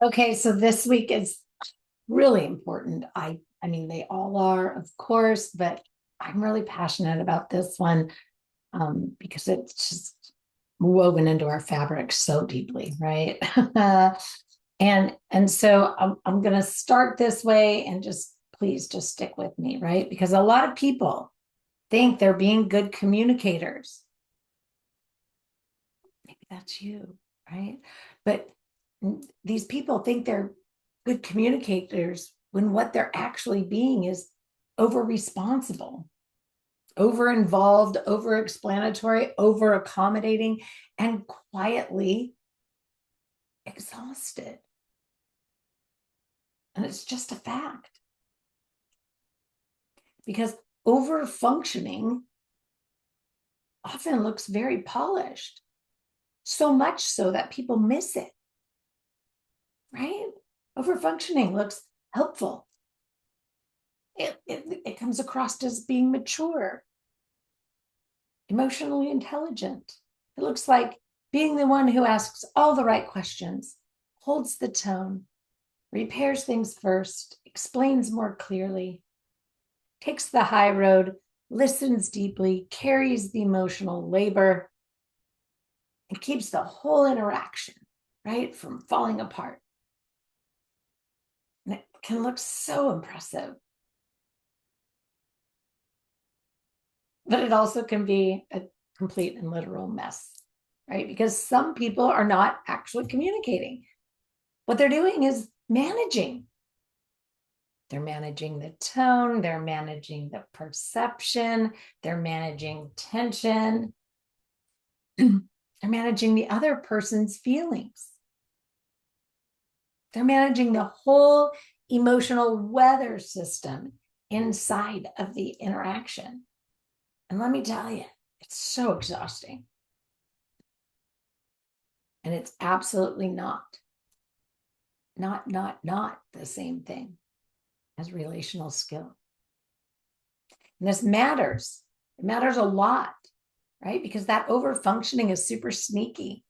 Okay, so this week is really important. I mean, they all are, of course, but I'm really passionate about this one because it's just woven into our fabric so deeply, right? And so I'm going to start this way and just please just stick with me, right? Because a lot of people think they're being good communicators. Maybe that's you, right? But these people think they're good communicators when what they're actually being is over responsible, over involved, over explanatory, over accommodating, and quietly exhausted. And it's just a fact because over functioning often looks very polished, so much so that people miss it, right? Over functioning looks helpful. It comes across as being mature, emotionally intelligent. It looks like being the one who asks all the right questions, holds the tone, repairs things first, explains more clearly, takes the high road, listens deeply, carries the emotional labor, and keeps the whole interaction, right, from falling apart. And it can look so impressive, but it also can be a complete and literal mess, right? Because some people are not actually communicating. What they're doing is managing. They're managing the tone, they're managing the perception, they're managing tension, they're managing the other person's feelings. They're managing the whole emotional weather system inside of the interaction. And let me tell you, it's so exhausting. And it's absolutely not the same thing as relational skill. And this matters. It matters a lot, right? Because that over functioning is super sneaky.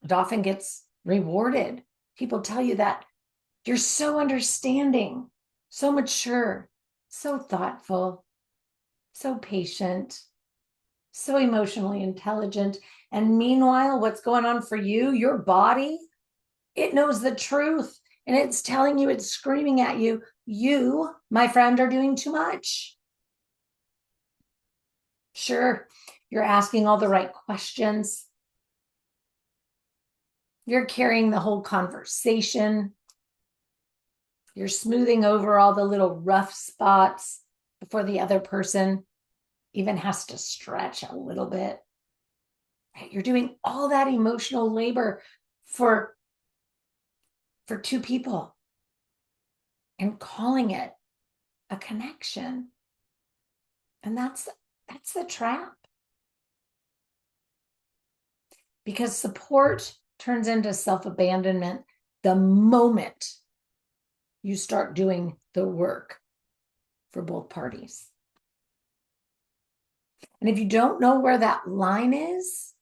It often gets rewarded. People tell you that you're so understanding, so mature, so thoughtful, so patient, so emotionally intelligent. And meanwhile, what's going on for you, your body, it knows the truth and it's telling you, it's screaming at you, you, my friend, are doing too much. Sure, you're asking all the right questions. You're carrying the whole conversation. You're smoothing over all the little rough spots before the other person even has to stretch a little bit. Right? You're doing all that emotional labor for two people and calling it a connection. And that's the trap. Because support turns into self-abandonment the moment you start doing the work for both parties. And if you don't know where that line is,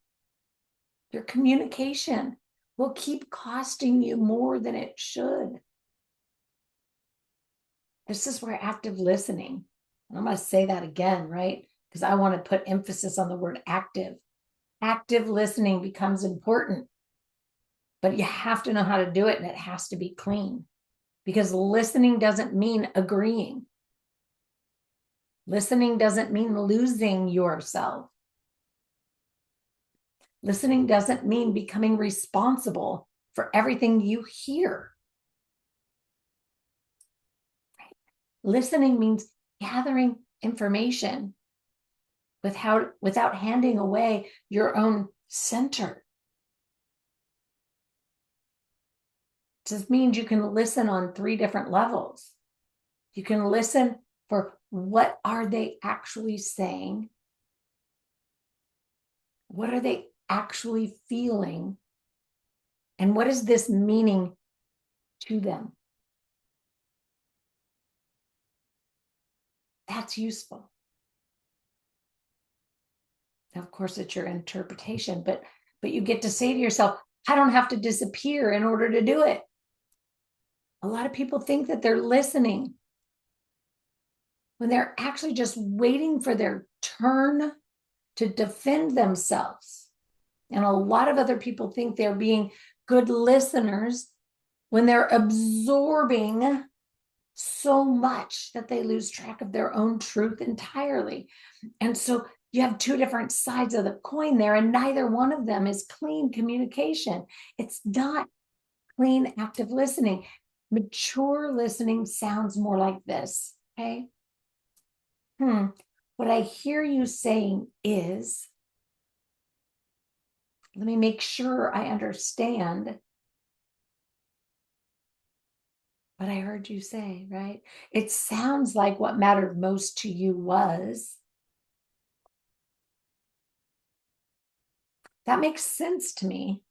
your communication will keep costing you more than it should. This is where active listening, and I'm going to say that again, right? Because I want to put emphasis on the word active. Active listening becomes important, but you have to know how to do it, and it has to be clean. Because listening doesn't mean agreeing. Listening doesn't mean losing yourself. Listening doesn't mean becoming responsible for everything you hear. Listening means gathering information without handing away your own center. This means you can listen on 3 different levels. You can listen for what are they actually saying? What are they actually feeling? And what is this meaning to them? That's useful. Now, of course, it's your interpretation, but you get to say to yourself, I don't have to disappear in order to do it. A lot of people think that they're listening when they're actually just waiting for their turn to defend themselves. And a lot of other people think they're being good listeners when they're absorbing so much that they lose track of their own truth entirely. And so you have two different sides of the coin there, and neither one of them is clean communication. It's not clean, active listening. Mature listening sounds more like this, okay? What I hear you saying is, let me make sure I understand what I heard you say, right? It sounds like what mattered most to you was. That makes sense to me.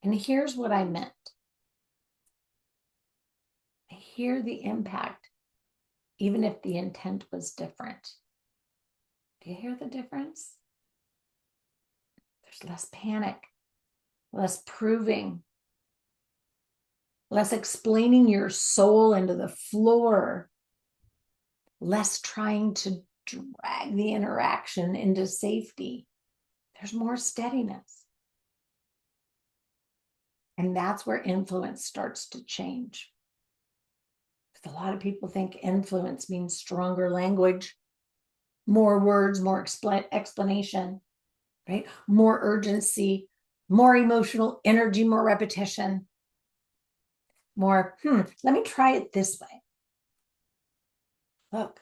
And here's what I meant. I hear the impact, even if the intent was different. Do you hear the difference? There's less panic, less proving, less explaining your soul into the floor, less trying to drag the interaction into safety. There's more steadiness. And that's where influence starts to change. Because a lot of people think influence means stronger language, more words, more explanation, right? More urgency, more emotional energy, more repetition, more, let me try it this way. Look,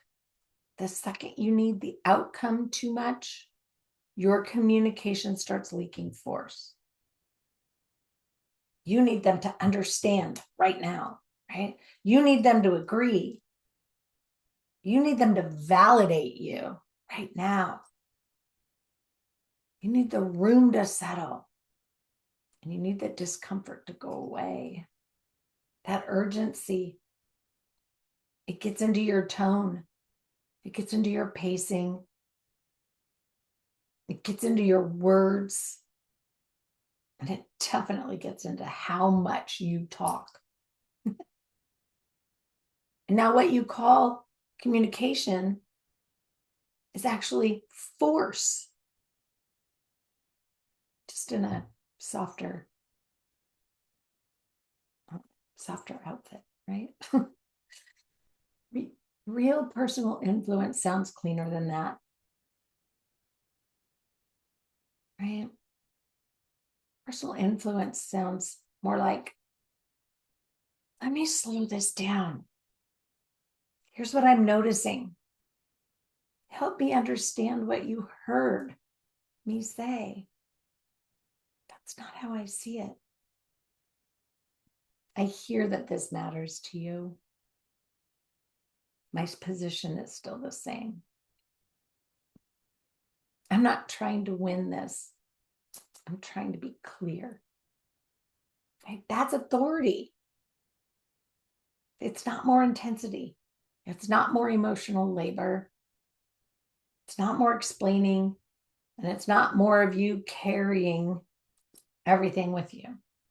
the second you need the outcome too much, your communication starts leaking force. You need them to understand right now, right? You need them to agree. You need them to validate you right now. You need the room to settle. And you need the discomfort to go away. That urgency, it gets into your tone. It gets into your pacing. It gets into your words. And it definitely gets into how much you talk. And now what you call communication is actually force, just in a softer outfit, right? Real personal influence sounds cleaner than that, right? Personal influence sounds more like, let me slow this down. Here's what I'm noticing. Help me understand what you heard me say. That's not how I see it. I hear that this matters to you. My position is still the same. I'm not trying to win this. I'm trying to be clear. Okay? That's authority. It's not more intensity. It's not more emotional labor. It's not more explaining. And it's not more of you carrying everything with you.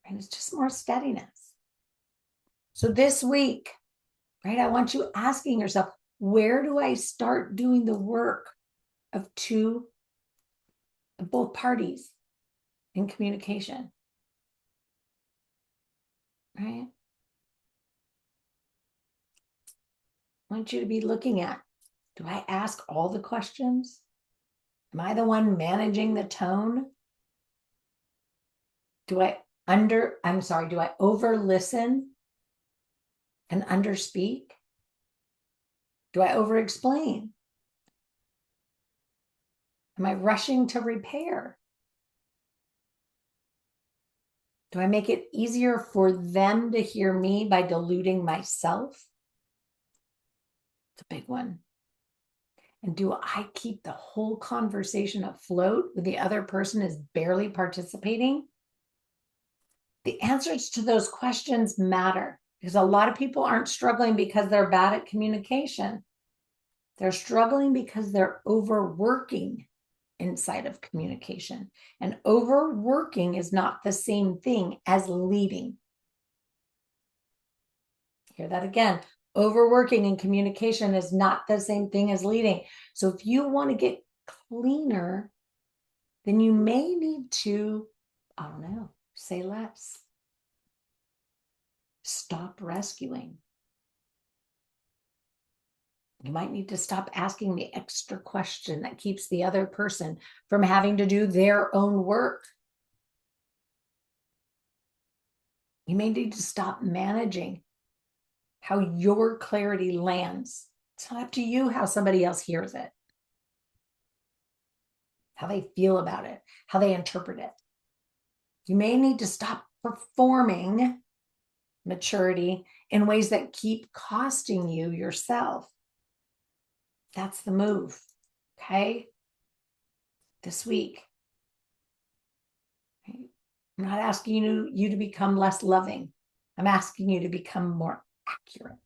And it's just more steadiness. So this week, right, I want you asking yourself, where do I start doing the work of both parties in communication? Right? I want you to be looking at, do I ask all the questions? Am I the one managing the tone? Do I over listen and underspeak? Do I over explain? Am I rushing to repair? Do I make it easier for them to hear me by diluting myself? It's a big one. And do I keep the whole conversation afloat when the other person is barely participating? The answers to those questions matter because a lot of people aren't struggling because they're bad at communication. They're struggling because they're overworking inside of communication. And overworking is not the same thing as leading. Hear that again. Overworking in communication is not the same thing as leading. So if you want to get cleaner, then you may need to, I don't know, say less. Stop rescuing. You might need to stop asking the extra question that keeps the other person from having to do their own work. You may need to stop managing how your clarity lands. It's not up to you how somebody else hears it, how they feel about it, how they interpret it. You may need to stop performing maturity in ways that keep costing you yourself. That's the move, okay? This week. I'm not asking you to become less loving. I'm asking you to become more accurate.